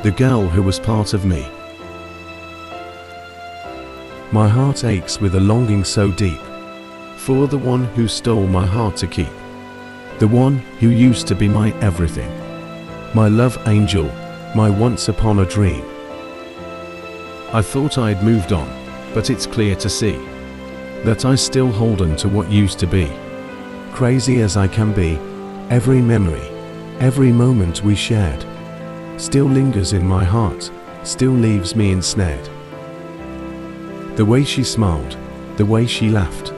the girl who was part of me. My heart aches with a longing so deep for the one who stole my heart to keep, the one who used to be my everything, my love angel, my once upon a dream. I thought I'd moved on, but it's clear to see that I still hold on to what used to be. Crazy as I can be, every memory, every moment we shared still lingers in my heart, still leaves me ensnared. The way she smiled, the way she laughed,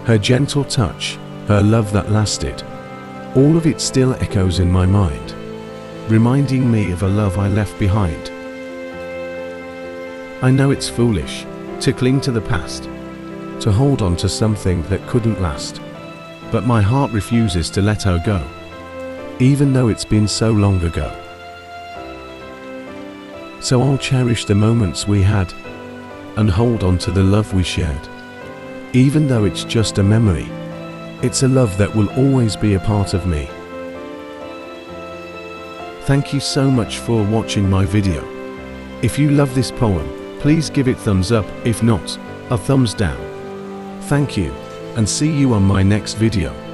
her gentle touch, her love that lasted, all of it still echoes in my mind, reminding me of a love I left behind. I know it's foolish to cling to the past, to hold on to something that couldn't last, but my heart refuses to let her go, even though it's been so long ago. So I'll cherish the moments we had and hold on to the love we shared. Even though it's just a memory, it's a love that will always be a part of me. Thank you so much for watching my video. If you love this poem, please give it thumbs up, if not, a thumbs down. Thank you, and see you on my next video.